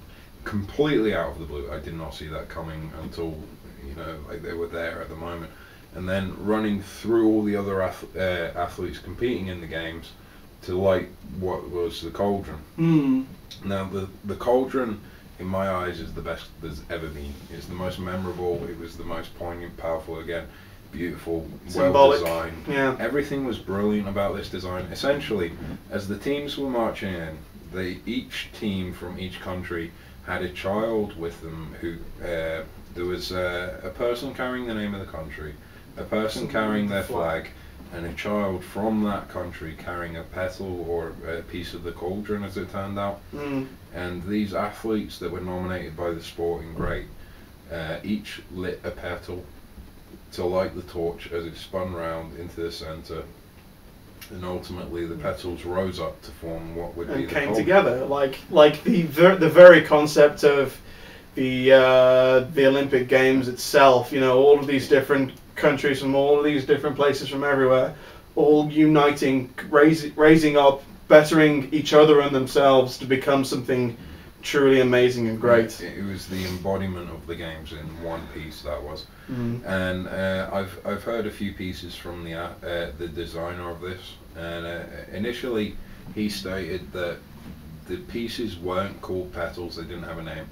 B: completely out of the blue. I did not see that coming until, you know, like they were there at the moment. And then running through all the other athletes competing in the games to light what was the cauldron. Now the cauldron, in my eyes, is the best there's ever been. It's the most memorable. It was the most poignant, powerful. Again, beautiful, well designed.
A: Yeah.
B: Everything was brilliant about this design. Essentially, as the teams were marching in, each team from each country had a child with them who there was a person carrying the name of the country, a person carrying their flag, and a child from that country carrying a petal or a piece of the cauldron, as it turned out. And these athletes that were nominated by the sporting great each lit a petal to light the torch as it spun round into the centre, and ultimately the petals rose up to form what would be the
A: came
B: cauldron.
A: together, like the very concept of the Olympic Games itself. You know, all of these different countries from all of these different places from everywhere, all uniting, raising up, bettering each other and themselves to become something truly amazing and great.
B: It was the embodiment of the games in one piece, that was. And I've heard a few pieces from the designer of this, and initially he stated that the pieces weren't called petals, they didn't have a name.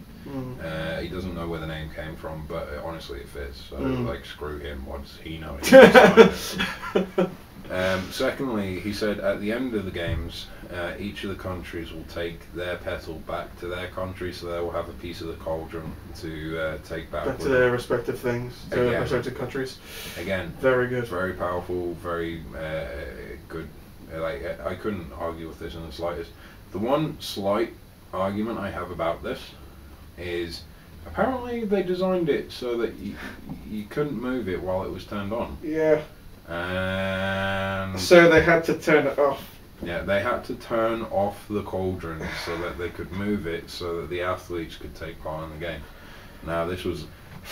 B: He doesn't know where the name came from, but honestly it fits, so like screw him, what's he know? Secondly, he said at the end of the games, each of the countries will take their petal back to their country, so they will have a piece of the cauldron to take back
A: to their respective things, to their respective countries.
B: Again,
A: very good,
B: very powerful, very good. Like I couldn't argue with this in the slightest. The one slight argument I have about this is apparently they designed it so that you couldn't move it while it was turned on.
A: Yeah.
B: And
A: so they had to turn it off.
B: Yeah, they had to turn off the cauldron so that they could move it so that the athletes could take part in the game. Now this was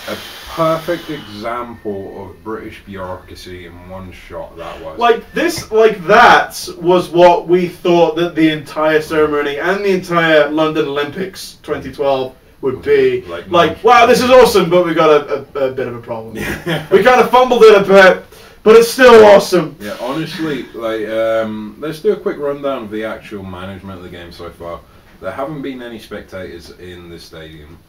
B: a perfect example of British bureaucracy in one shot, that was.
A: That was what we thought that the entire ceremony and the entire London Olympics 2012 would be. Like wow, this is awesome, but we got a bit of a problem. We kind of fumbled it a bit, but it's still awesome.
B: Yeah, honestly, let's do a quick rundown of the actual management of the game so far. There haven't been any spectators in the stadium.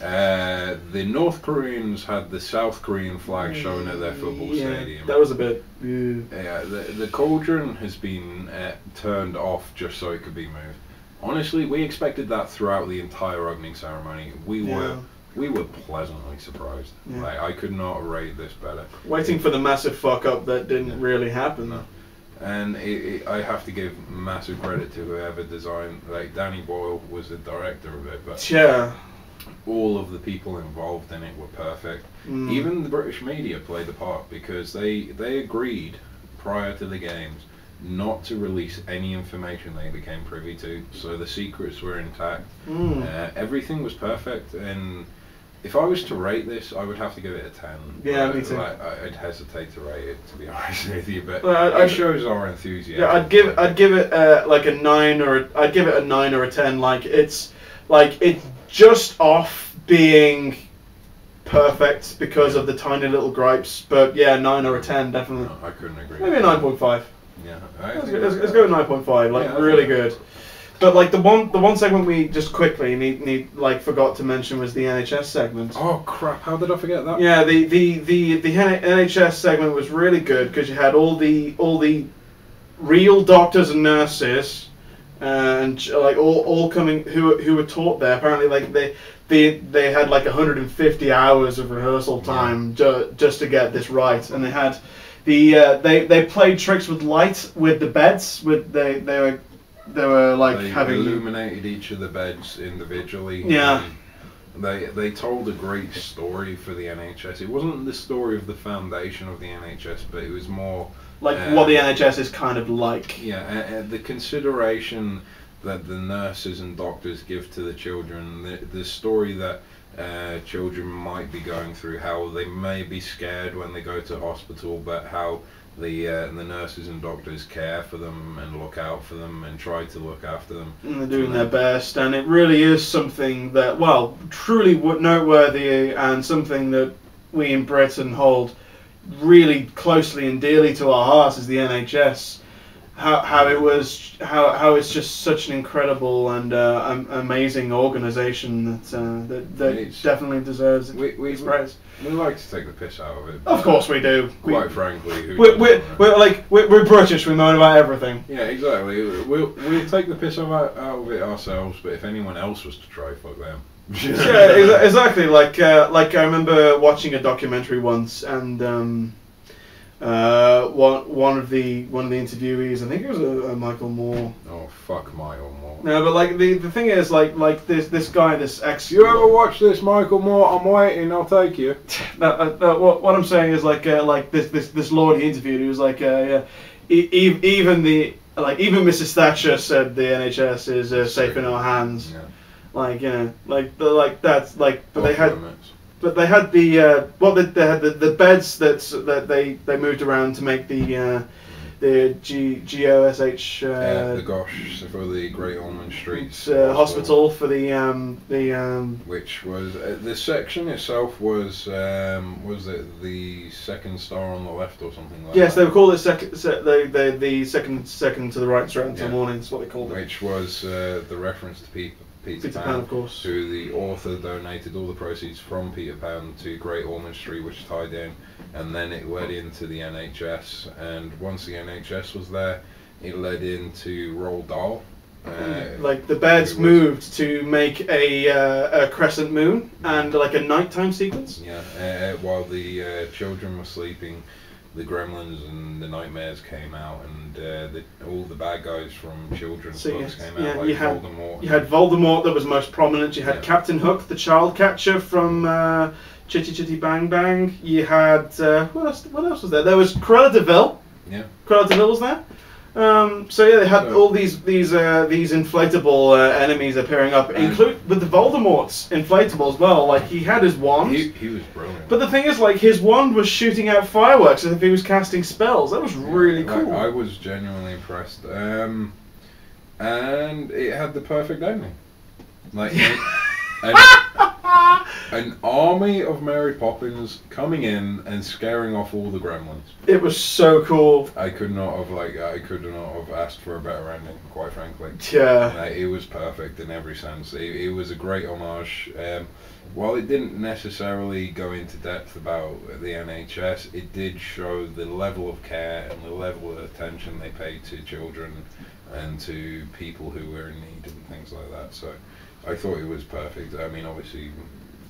B: The North Koreans had the South Korean flag shown at their football stadium.
A: That was a bit...
B: Yeah, the cauldron has been turned off just so it could be moved. Honestly, we expected that throughout the entire opening ceremony. We were pleasantly surprised. Like, I could not have rated this better.
A: Waiting for the massive fuck up that didn't really happen.
B: No. And I have to give massive credit to whoever designed. Like Danny Boyle was the director of it, but all of the people involved in it were perfect. Even the British media played a part because they agreed prior to the games not to release any information they became privy to, so the secrets were intact. Everything was perfect, and if I was to rate this, I would have to give it a 10.
A: Yeah, me too.
B: I'd hesitate to rate it, to be honest with you, but it shows our enthusiasm.
A: Yeah, I'd give it like a 9 or I'd give it a 9 or a 10. It's just off being perfect because of the tiny little gripes, but yeah, 9 or a 10 definitely.
B: No, I couldn't agree.
A: Maybe a 9.5.
B: Yeah,
A: let's go with 9.5. Really good. But the one segment we just quickly need forgot to mention was the NHS segment.
B: Oh crap! How did I forget that?
A: Yeah, the NHS segment was really good because you had all the real doctors and nurses, and all coming who were taught there. Apparently, they had like 150 hours of rehearsal time just to get this right, and they had they played tricks with light with the beds. They were like
B: they
A: having
B: illuminated each of the beds individually.
A: Yeah.
B: They told a great story for the NHS. It wasn't the story of the foundation of the NHS, but it was more
A: like what the NHS is kind of like.
B: Yeah, the consideration that the nurses and doctors give to the children, the story that children might be going through, how they may be scared when they go to hospital, but how the nurses and doctors care for them and look out for them and try to look after them.
A: And they're doing their best, and it really is something that, well, truly noteworthy, and something that we in Britain hold really closely and dearly to our hearts is the NHS. How it's just such an incredible and amazing organisation that definitely deserves its praise.
B: We like to take the piss out of it.
A: Of course we do.
B: Quite frankly,
A: we're British. We moan about everything.
B: Yeah, exactly. We'll take the piss out of it ourselves, but if anyone else was to try, fuck them.
A: Yeah, exactly. Like I remember watching a documentary once, and one of the interviewees, I think it was a Michael Moore.
B: Oh, fuck Michael Moore.
A: No, but like the thing is, like this guy, this ex.
B: You ever watch this, Michael Moore? I'm waiting. I'll take you.
A: What I'm saying is like this lord he interviewed, he was like, even Mrs. Thatcher said the NHS is safe in our hands.
B: Yeah.
A: Like, you know, like that's like, but they had.
B: Limits.
A: But they had they had the beds that they moved around to make the GOSH
B: the GOSH for the Great Ormond Street
A: hospital for the
B: which was the section itself was it the second star on the left or something like
A: yes,
B: that?
A: they were called it the second to the right straight until morning. That's what they called it.
B: Which was the reference to Peter Pan,
A: of course.
B: Who the author donated all the proceeds from Peter Pan to Great Ormond Street, which tied in, and then it led into the NHS. And once the NHS was there, it led into Roald Dahl.
A: Like the beds moved to make a crescent moon and like a nighttime sequence.
B: Yeah, while the children were sleeping, the gremlins and the nightmares came out, and all the bad guys from children's books came out, like Voldemort. You
A: had Voldemort that was most prominent. You had Captain Hook, the child catcher from Chitty Chitty Bang Bang. You had what else was there? There was Cruella de Vil.
B: Yeah,
A: Cruella de Vil was there. So yeah, they had all these inflatable enemies appearing up, include with the Voldemort's inflatable as well. Like he had his wand.
B: He was brilliant.
A: But the thing is, like his wand was shooting out fireworks as if he was casting spells. That was really cool.
B: I was genuinely impressed. And it had the perfect ending. Like an army of Mary Poppins coming in and scaring off all the gremlins.
A: It was so cool.
B: I could not have asked for a better ending, quite frankly.
A: Yeah.
B: It was perfect in every sense. It was a great homage. While it didn't necessarily go into depth about the NHS, it did show the level of care and the level of attention they paid to children and to people who were in need and things like that. So I thought it was perfect. I mean, obviously,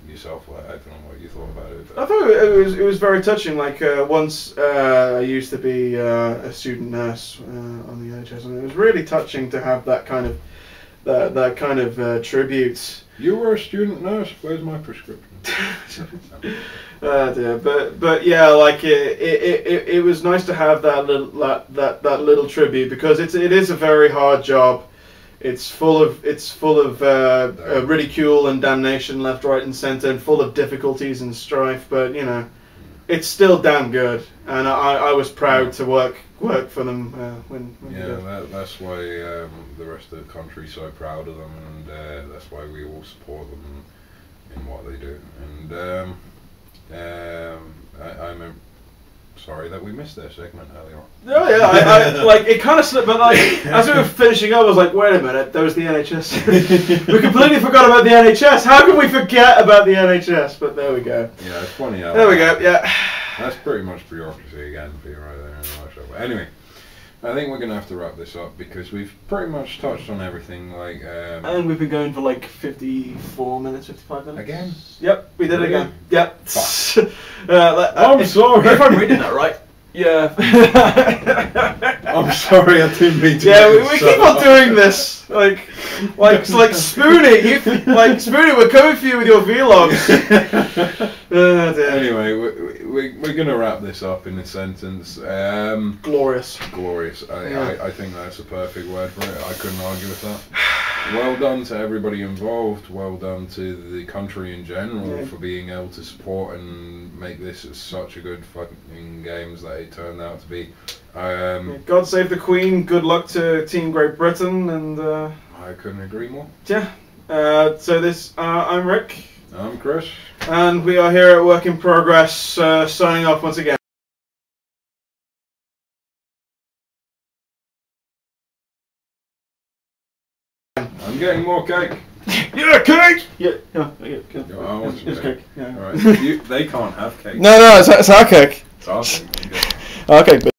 B: yourself, I don't know what you thought about it.
A: I thought it was very touching. Like once I used to be a student nurse on the NHS, and it was really touching to have that kind of tribute.
B: You were a student nurse. Where's my prescription?
A: Dear. But yeah, like it was nice to have that little tribute, because it is a very hard job. It's full of ridicule and damnation left, right, and centre, and full of difficulties and strife. But you know, it's still damn good, and I was proud to work for them when
B: that's why the rest of the country's so proud of them, and that's why we all support them in what they do. And I'm sorry that we missed their segment earlier on.
A: Oh yeah, I like it kind of slipped, but like as we were finishing up, I was like, wait a minute, there was the NHS. We completely forgot about the NHS. How can we forget about the NHS? But there we go.
B: Yeah, it's funny how.
A: There we go. Yeah.
B: That's pretty much bureaucracy again for you right there in the nutshell. But anyway, I think we're gonna have to wrap this up because we've pretty much touched on everything. Like,
A: and we've been going for like 54 minutes, 55 minutes.
B: Again?
A: Yep, we did it
B: Really?
A: again. Yep.
B: I'm sorry.
A: If I'm reading that right. Yeah.
B: I'm sorry, I didn't mean to.
A: Yeah, we keep on doing this. Like Spoonie, Spoonie, we're coming for you with your vlogs.
B: Anyway, we're gonna wrap this up in a sentence.
A: Glorious.
B: Glorious. I think that's a perfect word for it. I couldn't argue with that. Well done to everybody involved. Well done to the country in general for being able to support and make this such a good fucking games that it turned out to be.
A: God save the Queen. Good luck to Team Great Britain. And
B: I couldn't agree more.
A: Yeah. I'm Rick.
B: I'm Chris.
A: And we are here at Work in Progress, signing off once again.
B: I'm getting more cake.
A: Yeah, cake! Yeah,
B: I want some cake.
A: Yeah.
B: Alright, they can't have cake.
A: No, it's our cake.
B: It's our cake.
A: Okay.